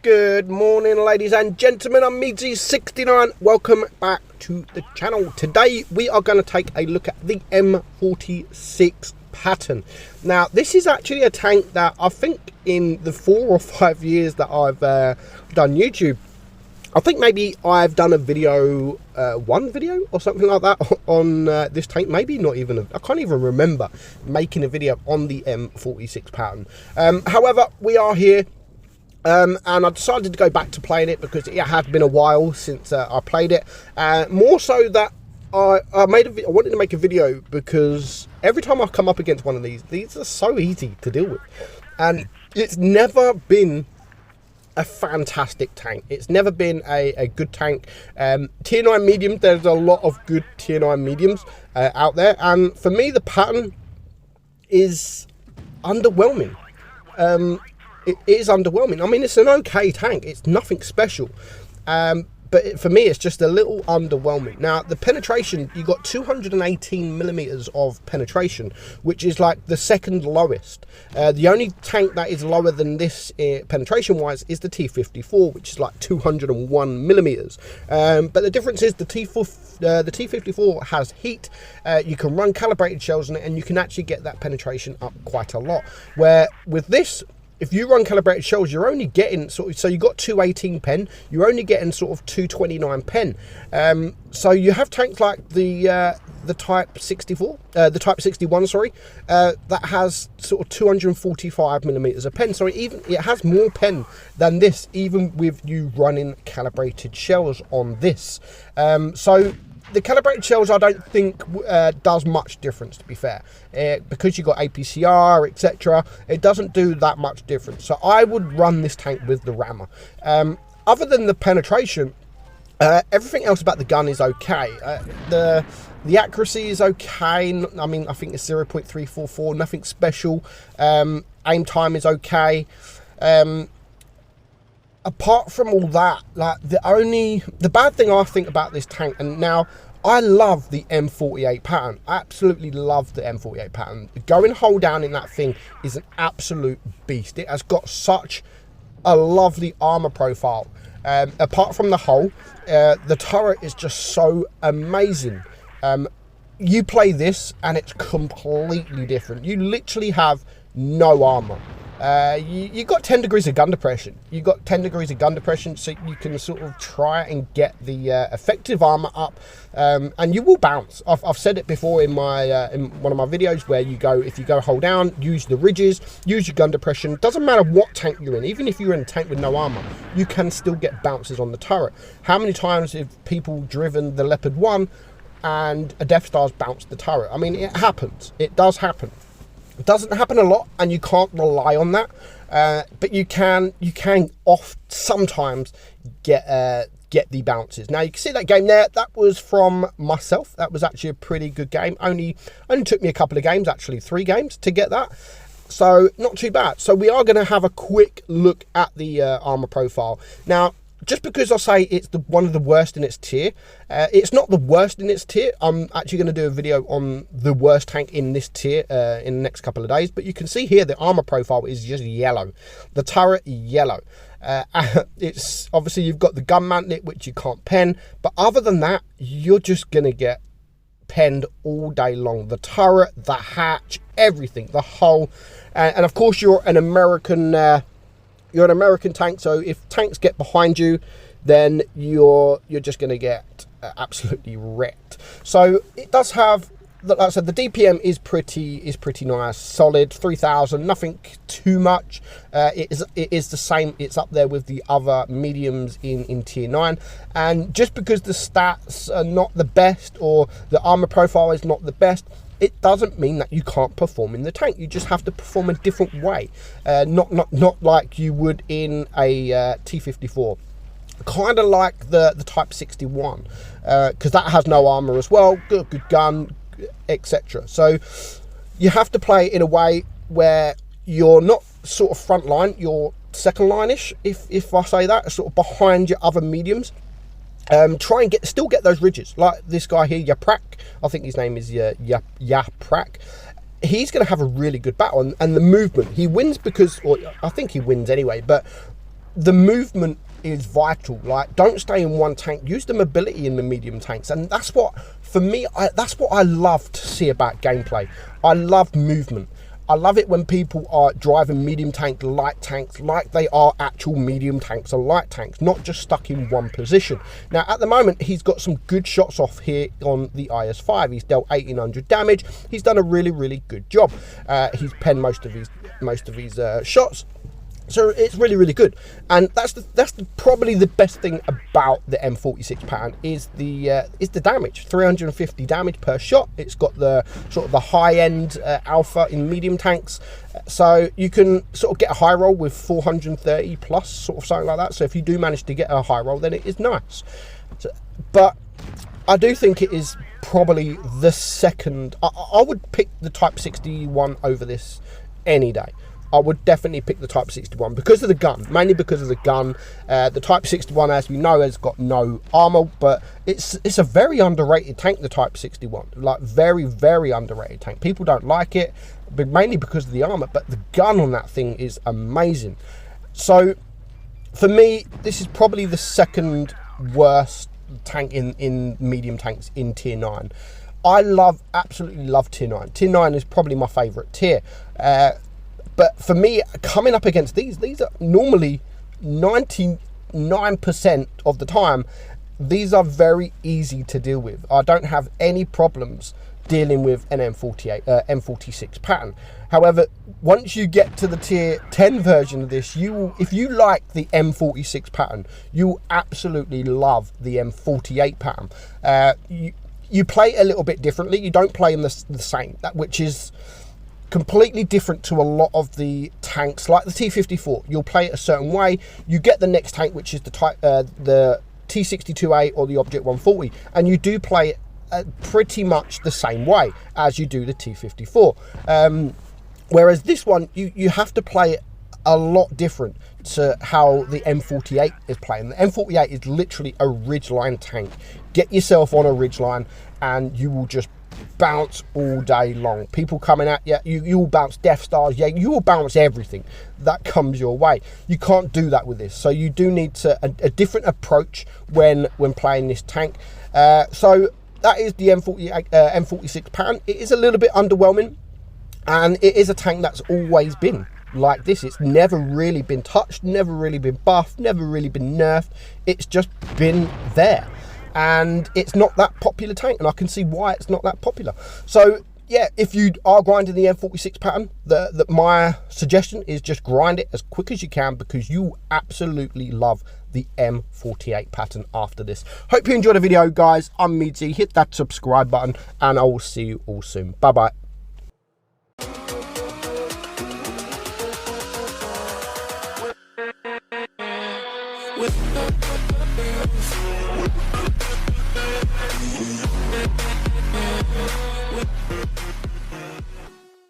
Good morning, ladies and gentlemen. I'm meadsyreplays. Welcome back to the channel. Today we are going to take a look at the M46 pattern. Now, this is actually a tank that I think in the 4 or 5 years that I've done YouTube, I think maybe I've done a video, one video or something like that on this tank. Maybe not even, I can't even remember making a video on the M46 pattern. However, we are here. And I decided to go back to playing it because it had been a while since I played it. More so that I wanted to make a video because every time I come up against one of these are so easy to deal with. And it's never been a fantastic tank. It's never been a good tank. Tier 9 medium, there's a lot of good Tier 9 mediums out there. And for me, the pattern is underwhelming. It is underwhelming. I mean, it's an okay tank. It's nothing special. But for me, it's just a little underwhelming. Now, the penetration, you got 218 millimeters of penetration, which is like the second lowest. The only tank that is lower than this penetration-wise is the T54, which is like 201 millimeters. But the difference is the T54 has heat. You can run calibrated shells on it, and you can actually get that penetration up quite a lot. Where with this, if you run calibrated shells, you're only getting so you got 218 pen, you're only getting sort of 229 pen. So you have tanks like the Type 64, the Type 61, sorry, that has sort of 245 millimeters of pen. So it has more pen than this, even with you running calibrated shells on this. So the calibrated shells, I don't think does much difference, to be fair, because you got APCR, etc. It doesn't do that much difference. So I would run this tank with the rammer. Other than the penetration, everything else about the gun is okay. The accuracy is okay. I mean, I think it's 0.344, nothing special. Aim time is okay. Apart from all that, like the bad thing I think about this tank, and now I love the M48 pattern. I absolutely love the M48 pattern. The go and hold down in that thing is an absolute beast. It has got such a lovely armor profile. Apart from the hull, the turret is just so amazing. You play this and it's completely different. You literally have no armor. You got 10 degrees of gun depression. You got 10 degrees of gun depression, so you can sort of try and get the effective armor up, and you will bounce. I've said it before in one of my videos where if you go hold down, use the ridges, use your gun depression. Doesn't matter what tank you're in, even if you're in a tank with no armor, you can still get bounces on the turret. How many times have people driven the Leopard 1 and a Death Star's bounced the turret? I mean, it happens. It does happen. It doesn't happen a lot, and you can't rely on that. But you can sometimes get the bounces. Now you can see that game there. That was from myself. That was actually a pretty good game. Only took me a couple of games, actually 3 games to get that. So not too bad. So we are going to have a quick look at the armor profile now. Just because I say it's one of the worst in its tier, it's not the worst in its tier. I'm actually going to do a video on the worst tank in this tier in the next couple of days. But you can see here the armor profile is just yellow. The turret, yellow. It's obviously you've got the gun mantlet, which you can't pen. But other than that, you're just going to get penned all day long. The turret, the hatch, everything, the hull. And of course, you're an American... You're an American tank, so if tanks get behind you, then you're just going to get absolutely wrecked. So it does have, like I said, the DPM is pretty nice, solid, 3,000, nothing too much. It is the same. It's up there with the other mediums in Tier 9. And just because the stats are not the best or the armor profile is not the best, it doesn't mean that you can't perform in the tank. You just have to perform a different way, not like you would in a T54. Kind of like the Type 61, because that has no armor as well, good gun, etc. So you have to play in a way where you're not sort of front line, you're second line-ish, if I say that, sort of behind your other mediums. Try and still get those ridges, like this guy here, Yaprak. I think his name is Yaprak. He's going to have a really good battle, and the movement, he wins because, or I think he wins anyway, but the movement is vital. Like, don't stay in one tank, use the mobility in the medium tanks. And that's what, for me, that's what I love to see about gameplay. I love movement. I love it when people are driving medium tank, light tanks, like they are actual medium tanks or light tanks, not just stuck in one position. Now, at the moment, he's got some good shots off here on the IS-5. He's dealt 1800 damage. He's done a really, really good job. He's penned most of his shots. So it's really, really good, and that's probably the best thing about the M46 pattern is the damage. 350 damage per shot. It's got the sort of the high end alpha in medium tanks, so you can sort of get a high roll with 430 plus, sort of something like that. So if you do manage to get a high roll, then it is nice. So, but I do think it is probably the second. I would pick the Type 61 over this any day. I would definitely pick the Type 61 because of the gun, mainly because of the gun. The Type 61, as we know, has got no armor, but it's a very underrated tank, the Type 61. Like, very, very underrated tank. People don't like it, but mainly because of the armor, but the gun on that thing is amazing. So, for me, this is probably the second worst tank in medium tanks in Tier 9. I absolutely love Tier 9. Tier 9 is probably my favourite tier. But for me, coming up against these are normally 99% of the time, these are very easy to deal with. I don't have any problems dealing with an M46 pattern. However, once you get to the tier 10 version of this, if you like the M46 pattern, you absolutely love the M48 pattern. You play a little bit differently. You don't play in the same, which is completely different to a lot of the tanks like the T54. You'll play it a certain way. You get the next tank, which is the T62A or the Object 140, and you do play it pretty much the same way as you do the T54. Whereas this one, you have to play it a lot different to how the M48 is playing. The M48 is literally a ridgeline tank. Get yourself on a ridgeline and you will just bounce all day long. People coming at you, you will bounce Death Stars, yeah, you will bounce everything that comes your way. You can't do that with this, so you do need a different approach when playing this tank. So that is the M46 pattern. It is a little bit underwhelming, and it is a tank that's always been like this. It's never really been touched, never really been buffed, never really been nerfed. It's just been there. And it's not that popular tank, and I can see why it's not that popular. So yeah, if you are grinding the M46 pattern, my suggestion is just grind it as quick as you can, because you absolutely love the M48 pattern after this. Hope you enjoyed the video, guys. I'm Meadsy. Hit that subscribe button, and I will see you all soon. Bye bye. With